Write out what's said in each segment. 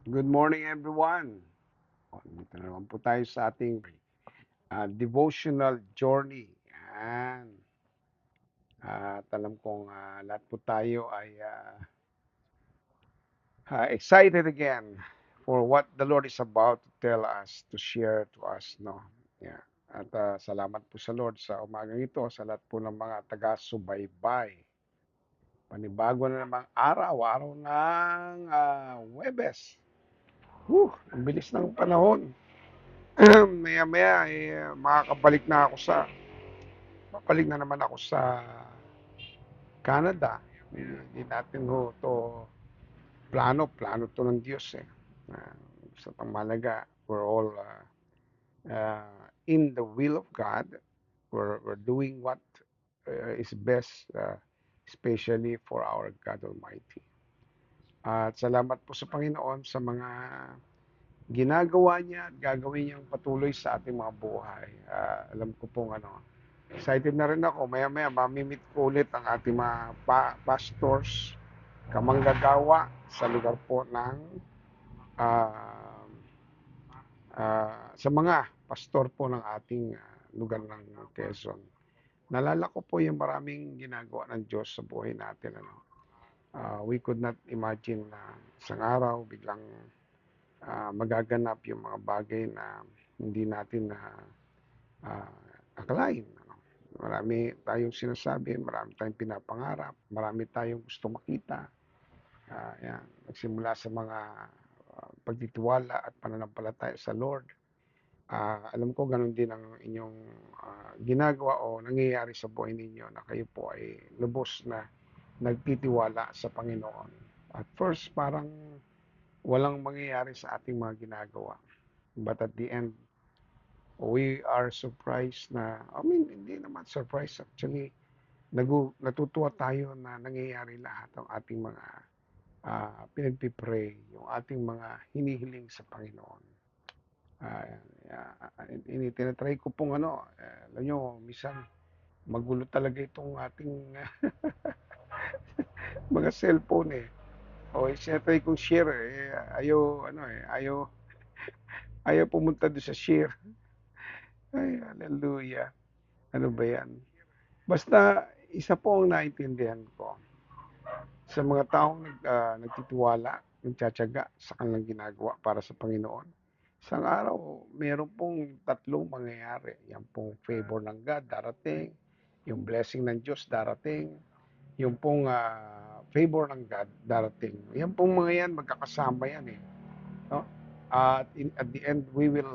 Good morning, everyone. Dito na naman po tayo sa ating devotional journey. Yan. At alam kong lahat po tayo ay excited again for what the Lord is about to tell us, to share to us. No? Yeah. At salamat po sa Lord sa umagang ito, sa lahat po ng mga taga-subaybay. Panibago na namang araw ng Webes. Ang bilis ng panahon. Maya-maya, makakabalik na ako babalik na naman ako sa Canada. Hindi natin ho to plano to ng Diyos eh. Sa pamalaga, we're all in the will of God. We're doing what is best, especially for our God Almighty. At salamat po sa Panginoon sa mga ginagawa niya at gagawin niyang patuloy sa ating mga buhay. Alam ko pong excited na rin ako. Maya-maya, mamimit ko ulit ang ating mga pastors, kamanggagawa sa lugar po ng ah, sa mga pastor po ng ating lugar ng Quezon. Nalala ko po yung maraming ginagawa ng Diyos sa buhay natin. We could not imagine na isang araw biglang magaganap yung mga bagay na hindi natin na uh, akalain. Marami tayong sinasabi, marami tayong pinapangarap, marami tayong gusto makita. Yan. Nagsimula sa mga pagtitiwala at pananampalataya sa Lord. Alam ko ganun din ang inyong ginagawa o nangyayari sa buhay ninyo na kayo po ay lubos na nagtitiwala sa Panginoon. At first, parang walang mangyayari sa ating mga ginagawa. But at the end, we are surprised na, I mean, hindi naman surprise actually, natutuwa tayo na nangyayari lahat ng ating mga pinagpipray, yung ating mga hinihiling sa Panginoon. Tinatry ko pong alam nyo, minsan magulo talaga itong ating mga cellphone eh. O, sinatry kong share ayaw pumunta doon sa share. Ay, hallelujah. Ano ba yan? Basta, isa po ang naintindihan ko sa mga taong nagtitiwala, nagtsatsaga sa kanilang ginagawa para sa Panginoon. Isang araw, meron pong tatlong mangyayari. Yan pong favor ng God darating, yung blessing ng Diyos darating, yung pong favor ng God darating. Yan pong mga yan, magkakasama yan eh. No? At the end, we will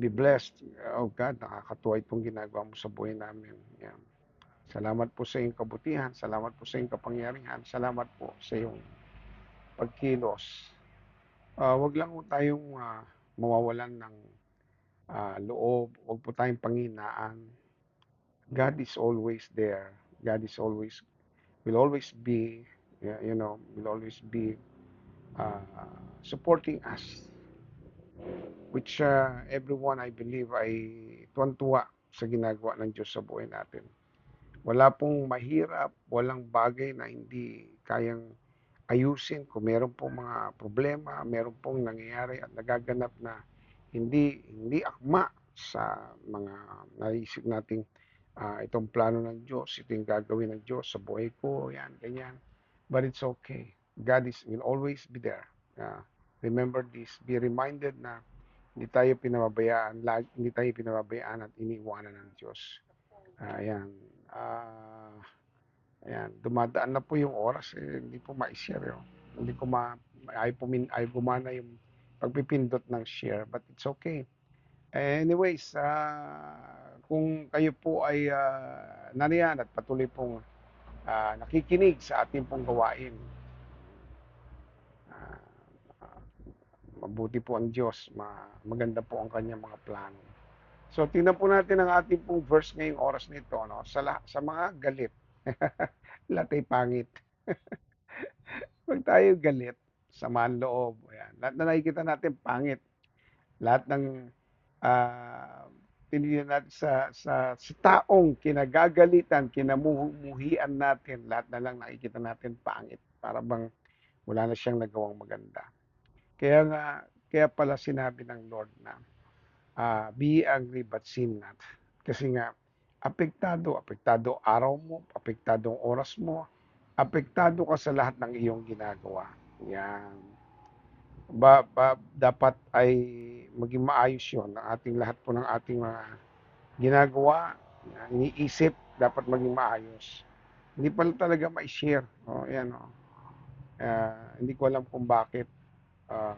be blessed. Oh God, nakakatuwa itong ginagawa mo sa buhay namin. Yan. Salamat po sa iyong kabutihan, salamat po sa iyong kapangyarihan, salamat po sa iyong pagkilos. Wag lang po tayong mawawalan ng loob, wag po tayong panghinaan. God is always there. God is always, will always be, will always be uh, supporting us, which everyone, I believe, ay tuwan-tuwa sa ginagawa ng Diyos sa buhay natin. Wala pong mahirap, walang bagay na hindi kayang ayusin kung meron pong mga problema, meron pong nangyayari at nagaganap na hindi akma sa mga naisip nating itong plano ng Diyos, ito yung gagawin ng Diyos sa buhay ko, yan, ganyan. But it's okay. Will always be there. Remember this. Be reminded na hindi tayo pinababayaan at iniiwanan ng Diyos. Ayan. Ah, Ayan, dumadaan na po yung oras, hindi po ma-share yun. Hindi ko ay gumana yung pagpipindot ng share, but it's okay. Anyways, kung kayo po ay nariyan at patuloy pong nakikinig sa ating pong gawain, ah, ah, mabuti po ang Diyos, maganda po ang kanyang mga plano. So, tingnan po natin ang ating pong verse ngayong oras nito, no? Sa mga galit. Lahat ay pangit. Huwag tayo galit, samaan loob. Ayan. Lahat na nakikita natin, pangit. Lahat ng tinignan natin sa taong kinagagalitan, kinamumuhian natin, lahat na lang nakikita natin pangit. Para bang wala na siyang nagawang maganda. Kaya pala sinabi ng Lord na be angry but sin not. Kasi nga, apektado araw mo, apektado ang oras mo, apektado ka sa lahat ng iyong ginagawa. Yan. Dapat ay maging maayos yun ang ating lahat po ng ating mga ginagawa, iniisip, dapat maging maayos. Hindi pala talaga ma-share. Yan, hindi ko alam kung bakit. Uh,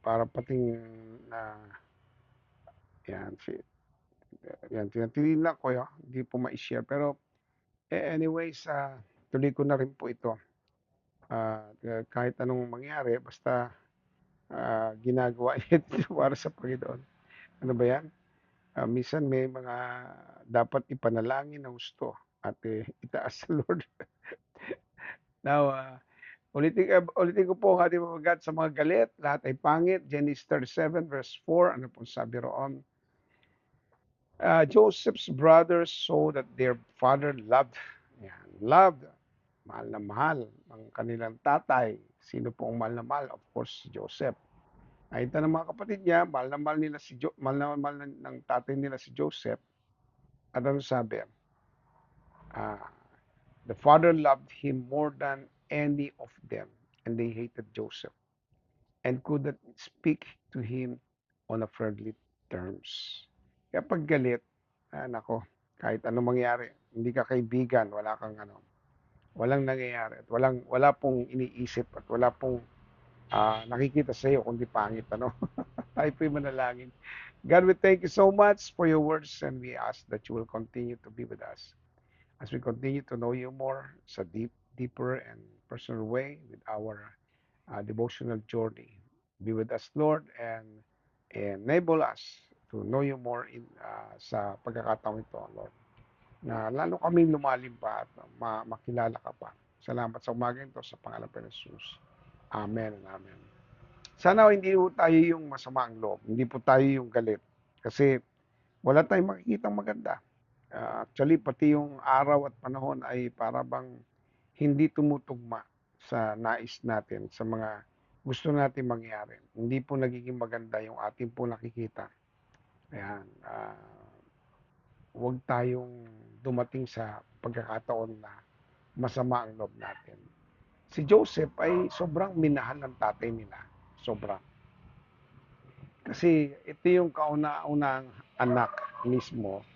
para pating na yan, yan, tinatinilan ko yun, hindi po ma-share. Pero anyways, tuloy ko na rin po ito. Kahit anong mangyari, basta ginagawa niya ito para sa Panginoon. Ano ba yan? Minsan may mga dapat ipanalangin na gusto at itaas sa Lord. Now, ulitin ko po ang ating mabagat sa mga galit. Lahat ay pangit. Genesis 37 verse 4. Ano pong sabi roon? Joseph's brothers saw that their father loved, mahal na mahal ang kanilang tatay. Sino po ang mahal na mahal? Of course, si Joseph. Nakita ng mga kapatid niya, mahal na mahal nila mahal ng tatay nila si Joseph. At ano sabi? Uh, the father loved him more than any of them, and they hated Joseph and couldn't speak to him on a friendly terms. Kaya pag galit, nako, kahit anong mangyari, hindi ka kaibigan, walang nangyayari at wala pong iniisip at wala pong nakikita sa iyo kundi pangit, ano. Tayo po'y manalangin. God, we thank you so much for your words and we ask that you will continue to be with us as we continue to know you more sa deeper and personal way with our devotional journey. Be with us, Lord, and enable us to know you more sa pagkakataon ito, Lord. Na lalo kaming lumalim pa at makilala ka pa. Salamat sa umaga ito sa pangalan ng Jesus. Amen and amen. Sana hindi po tayo yung masama ang loob. Hindi po tayo yung galit. Kasi wala tayong makikitang maganda. Actually, pati yung araw at panahon ay para bang hindi tumutugma sa nais natin, sa mga gusto natin mangyari. Hindi po nagiging maganda yung ating po nakikita. Ayan, huwag tayong dumating sa pagkakataon na masama ang loob natin. Si Joseph ay sobrang minahal ng tatay nila. Sobrang. Kasi ito yung kauna-unang anak mismo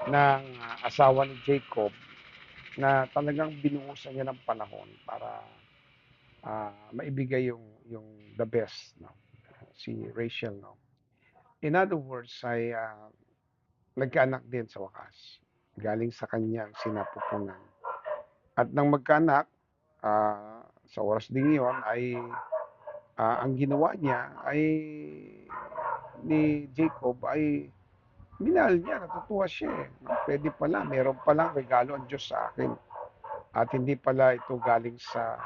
ng asawa ni Jacob na talagang binuhusan niya ng panahon para maibigay yung the best, no? Si Rachel, no? In other words, ay nagkaanak din sa wakas. Galing sa kanyang sinapupunan. At nang magkaanak, sa oras din yon ay ang ginawa niya ay ni Jacob ay minahal niya, natutuwa siya eh. Pwede pala, meron palang regalo ang Diyos sa akin. At hindi pala ito galing sa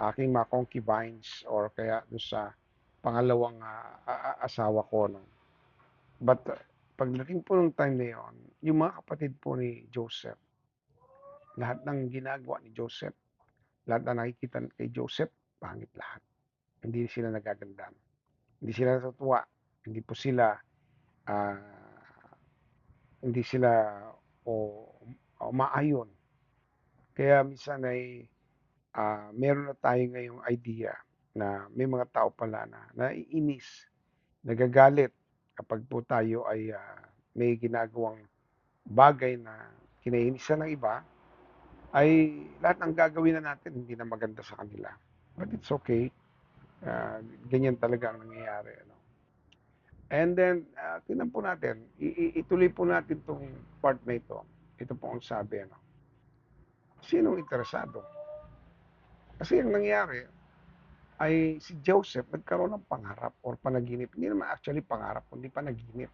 aking mga concubines or kaya doon sa pangalawang asawa ko. No? But pagdating po ng time na yun, yung mga kapatid po ni Joseph, lahat ng ginagawa ni Joseph, lahat na nakikita kay Joseph, pangit lahat. Hindi sila nagagandaan. Hindi sila natutuwa. Hindi po sila hindi sila umaayon. Kaya minsan ay meron na tayo ngayong idea na may mga tao pala na naiinis, nagagalit kapag po tayo ay may ginagawang bagay na kinainisan ng iba, ay lahat ng gagawin na natin hindi na maganda sa kanila. But it's okay. Ganyan talaga ang nangyayari. Ano? And then, tingnan po natin, ituloy po natin itong part na ito. Ito po ang sabi, ano? Sinong interesado? Kasi ang nangyari ay si Joseph nagkaroon ng pangarap or panaginip. Hindi naman actually pangarap, kundi panaginip.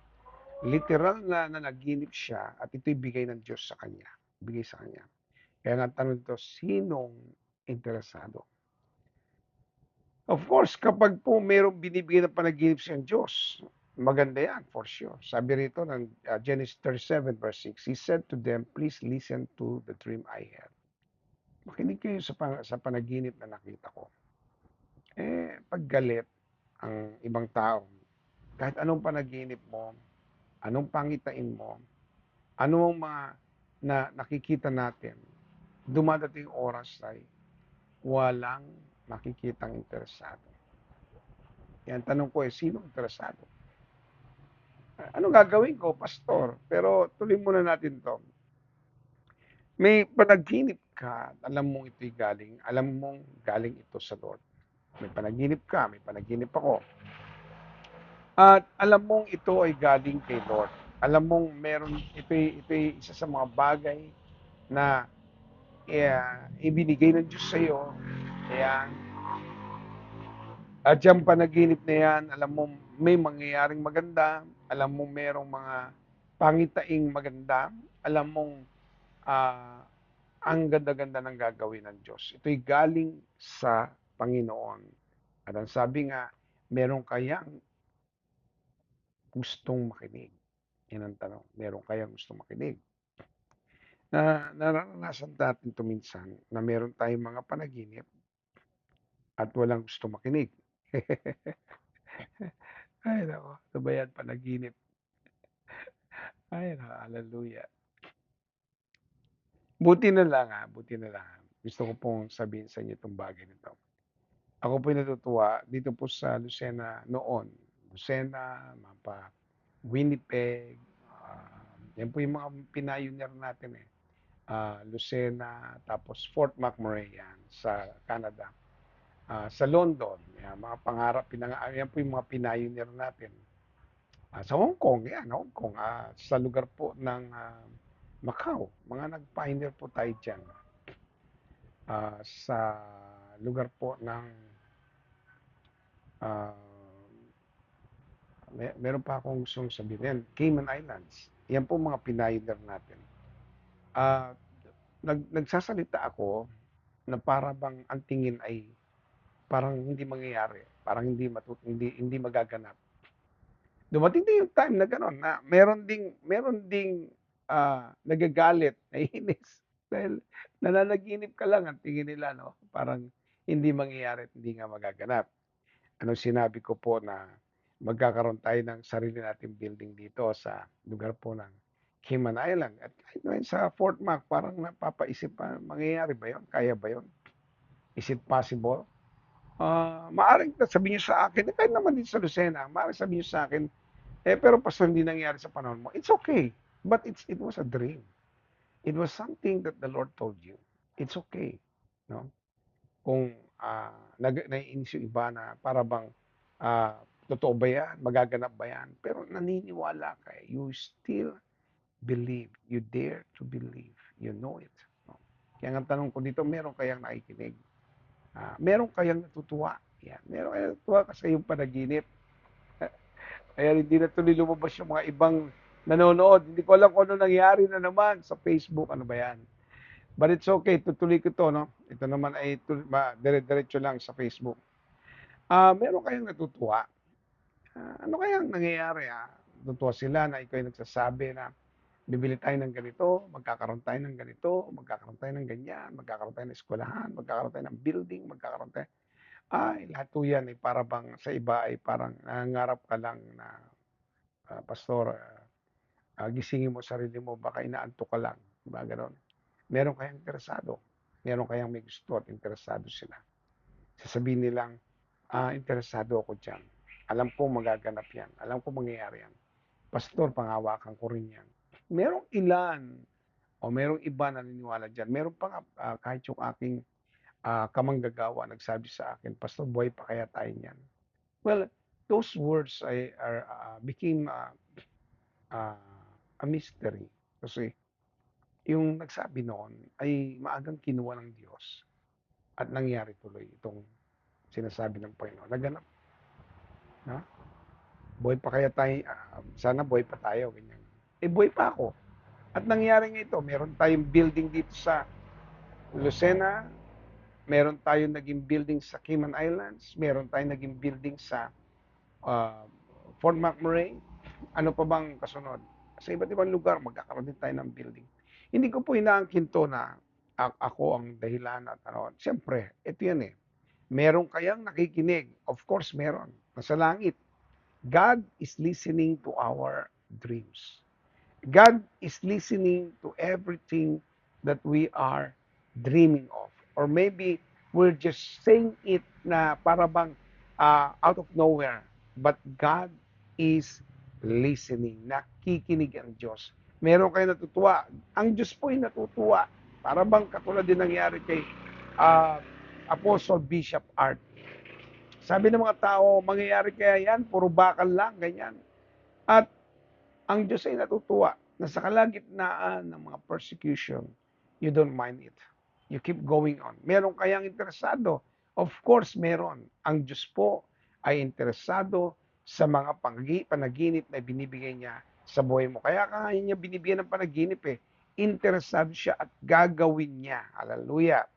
Literal na nanaginip siya at ito'y bigay ng Diyos sa kanya. Bigay sa kanya. Kaya nga tanong ito, sinong interesado? Of course, kapag po mayroong binibigay ng panaginip siyang Diyos, maganda yan, for sure. Sabi rito ng Genesis 37 verse 6, He said to them, please listen to the dream I had. Nakinig kayo sa panaginip na nakita ko. Pag galit ang ibang tao, kahit anong panaginip mo, anong pangitain mo, ano ang mga na nakikita natin, dumadating oras ay walang makikitang interesado. Yan, tanong ko sino interesado? Ano gagawin ko, pastor? Pero tuloy muna natin to. May panaginip ka, alam mong galing ito sa Lord. May panaginip ka, may panaginip ako. At alam mong ito ay galing kay Lord. Alam mong ito'y isa sa mga bagay na ibinigay ng Diyos sa iyo. Ayan. At yung panaginip na yan, alam mo may mangyayaring maganda, alam mo merong mga pangitaing maganda, alam mong ah, ang ganda-ganda ng gagawin ng Diyos. Ito'y galing sa Panginoon. At ang sabi nga, meron kayang gustong makinig? Yan ang tanong. Meron kayang gustong makinig? Nararanasan natin ito minsan na meron tayong mga panaginip at walang gusto makinig. Ay, nako. Ito ba yan? Panaginip. Ay, nako. Hallelujah. Buti na lang. Gusto ko pong sabihin sa inyo itong bagay nito. Ako po natutuwa dito po sa Lucena noon. Lucena, Mapa, Winnipeg, yan po yung mga pinayuner natin eh. Lucena, tapos Fort McMurray yan sa Canada. Sa London, yan, mga pangarap, yan po yung mga pinayuner natin. Sa Hong Kong, yan, Hong Kong, sa lugar po ng Macau, mga nag-pioneer po tayo dyan. Sa lugar po ng ah, meron pa akong gustong sabihin, Cayman Islands. Yan po mga pioneer natin. Ah, nagsasalita ako na para bang ang tingin ay parang hindi mangyayari, parang hindi magaganap. Dumating din yung time na gano'n na meron ding nagagalit, naiinis dahil nananaginip ka lang ang tingin nila 'no, parang hindi mangyayari at hindi nga magaganap. Anong sinabi ko po na magkakaroon tayo ng sarili nating building dito sa lugar po ng Cayman Island at kahit ngayon sa Fort Mac parang napapaisip pa, mangyayari ba 'yun, kaya ba 'yun? Is it possible? Maaaring sabihin niyo sa akin, kahit naman din sa Lucena, maaaring sabihin niyo sa akin, pero pastor hindi nangyari sa panahon mo. It's okay, but it was a dream. It was something that the Lord told you. It's okay, no? Kung naiinis yung iba na para bang totoo ba yan? Magaganap ba yan? Pero naniniwala ka. You still believe. You dare to believe. You know it. No? Kaya ang tanong ko dito, meron kayang nakikinig? Meron kayang natutuwa? Yan. Meron kayang natutuwa kasi yung panaginip. Kaya hindi na tuloy lumabas yung mga ibang nanonood. Hindi ko alam kung ano nangyari na naman sa Facebook. Ano ba yan? But it's okay. Tutuloy ko to, no? Ito naman ay dire-diretso lang sa Facebook. Meron kayang natutuwa? Ano kayang nangyayari? Natutuwa sila na ikaw ay nagsasabi na bibili tayo ng ganito, magkakaroon tayo ng ganito, magkakaroon tayo ng ganyan, magkakaroon tayo ng eskwelahan, magkakaroon tayo ng building, magkakaroon tayo. Lahat po yan ay para bang sa iba ay parang nangangarap ka lang na pastor, gisingin mo sarili mo, baka inaantok ka lang. Diba ganon? Meron kayang interesado. Meron kayang may gusto at interesado sila. Sasabihin nilang, interesado ako dyan. Alam ko magaganap yan. Alam ko mangyayari yan. Pastor, panghawakan ko rin yan. Merong ilan o merong iba na naniniwala dyan. Meron pa nga, kahit yung aking kamanggagawa nagsabi sa akin, Pastor, buhay pa kaya tayo niyan? Well, those words became a mystery. Kasi yung nagsabi noon ay maagang kinuha ng Diyos at nangyari tuloy itong sinasabi ng Panginoon. Naganap, no? Buhay pa kaya tayo, sana buhay pa tayo, ganyan. Buhay pa ako. At nangyari nga ito, meron tayong building dito sa Lucena, meron tayong naging building sa Cayman Islands, meron tayong naging building sa uh, Fort McMurray. Ano pa bang kasunod? Sa iba't ibang lugar, magkakaroon din tayo ng building. Hindi ko po inaangkin to na ako ang dahilan at ano. Siyempre, ito yan eh. Meron kayang nakikinig? Of course, meron. Nasa langit. God is listening to our dreams. God is listening to everything that we are dreaming of. Or maybe we're just saying it na para bang out of nowhere. But God is listening. Nakikinig ang Diyos. Meron kayo natutuwa. Ang Diyos po ay natutuwa. Para bang katulad din nangyari kay uh, Apostle Bishop Art. Sabi ng mga tao, mangyayari kaya yan? Puro bakal lang, ganyan. At ang Diyos ay natutuwa na sa kalagitnaan ng mga persecution, you don't mind it. You keep going on. Meron kayang interesado? Of course, meron. Ang Diyos po ay interesado sa mga panaginip na binibigay niya sa buhay mo. Kaya ka niya binibigyan ng panaginip eh. Interesado siya at gagawin niya. Hallelujah.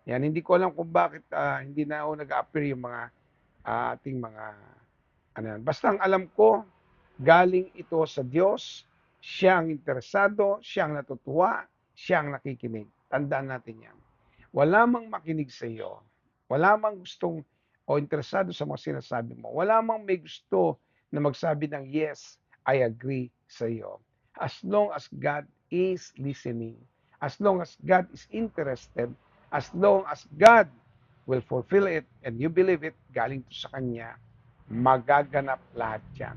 Yan, hindi ko alam kung bakit hindi na ako nag-appear yung mga ating mga ano yan. Basta ang alam ko, galing ito sa Diyos, siya ang interesado, siya ang natutuwa, siya ang nakikinig. Tandaan natin yan. Wala mang makinig sa iyo, wala mang gustong o interesado sa mga sinasabi mo, wala mang may gusto na magsabi ng yes, I agree sa iyo. As long as God is listening, as long as God is interested, as long as God will fulfill it and you believe it, galing to sa Kanya, magaganap lahat yan.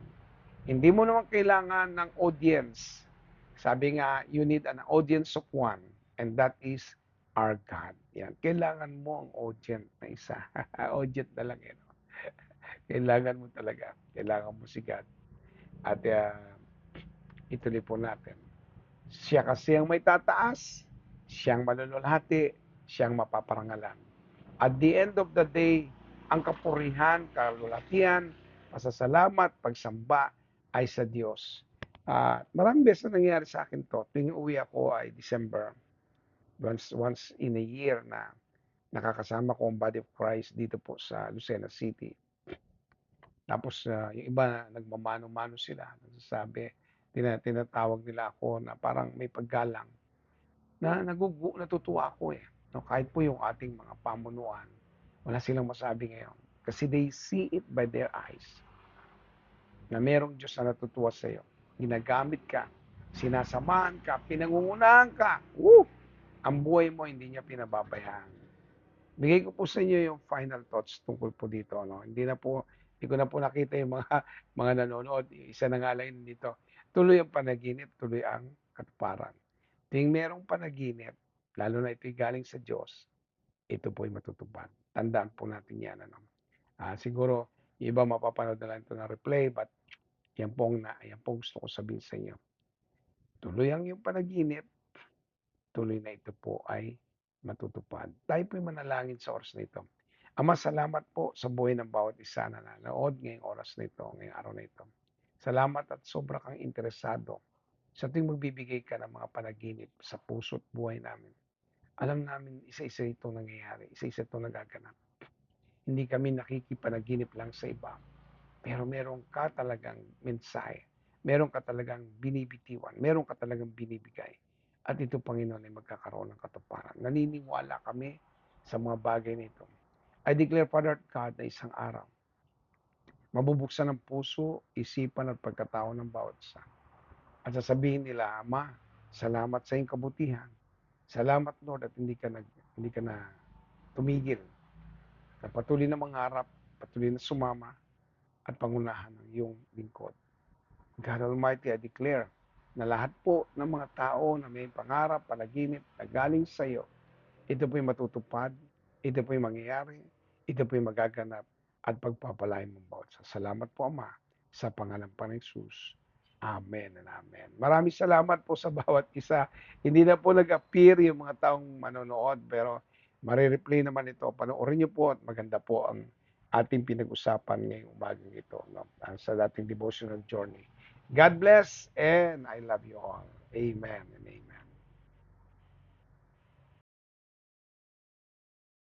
Hindi mo naman kailangan ng audience. Sabi nga, you need an audience of one, and that is our God. Yan. Kailangan mo ang audience na isa. Audience na lang yan. Kailangan mo talaga. Kailangan mo si God. At ituloy po natin. Siya kasi ang may tataas, siyang malululhati, siyang mapaparangalan. At the end of the day, ang kapurihan, kalulatian, pasasalamat, pagsamba ay sa Diyos. Maraming beses na nangyari sa akin to. Tuwing uwi ako ay December. Once in a year na nakakasama ko ang Body of Christ dito po sa Lucena City. Tapos yung iba nagmamano-mano sila. Nagsasabi, tinatawag nila ako na parang may paggalang na natutuwa ako eh. No, kahit po yung ating mga pamunuan, wala silang masabi ngayon. Kasi they see it by their eyes. Na merong Diyos na natutuwa sa iyo. Ginagamit ka, sinasamahan ka, pinangungunahan ka. Woo! Ang buhay mo hindi niya pinababayaan. Bigay ko po sa inyo yung final thoughts tungkol po dito. No? Hindi ko na po nakita yung mga nanonood. Isa na nga lang dito. Tuloy ang panaginip, tuloy ang katuparan. Tuwing merong panaginip, lalo na ito'y galing sa Diyos, ito po'y matutupad. Tandaan po natin yan. Ano? Siguro, yung iba mapapanood na lang ito na replay, but yan pong gusto ko sabihin sa inyo. Tuloy ang iyong panaginip, tuloy na ito po ay matutupad. Tayo po'y manalangin sa oras na ito. Ama, salamat po sa buhay ng bawat isa na nanood ngayong oras na ito, ngayong araw na ito. Salamat at sobra kang interesado sa tuwing magbibigay ka ng mga panaginip sa puso at buhay namin. Alam namin isa-isa itong nangyayari, isa-isa itong nagaganap. Hindi kami nakikipanaginip lang sa iba, pero meron ka talagang mensahe, meron ka talagang binibitiwan, meron ka talagang binibigay. At ito, Panginoon, ay magkakaroon ng katuparan. Naniniwala kami sa mga bagay nito. I declare, Father God, na isang araw, mabubuksan ang puso, isipan at pagkatao ng bawat isa. At sasabihin nila, Ama, salamat sa iyong kabutihan. Salamat, Lord, at hindi ka na tumigil. Na patuloy na mangarap, patuloy na sumama, at pangunahan ng iyong lingkod. God Almighty, I declare na lahat po ng mga tao na may pangarap, panaginip na galing sa iyo, ito po'y matutupad, ito po'y mangyayari, ito po'y magaganap, at pagpapalain mong bawat isa. Salamat po, Ama, sa pangalan pa ng Jesus. Amen and amen. Maraming salamat po sa bawat isa. Hindi na po nag-appear yung mga taong manonood, pero marireplay naman ito. Panoorin niyo po at maganda po ang ating pinag-usapan ngayong umagang ito, no? Sa dating devotional journey. God bless and I love you all. Amen and amen.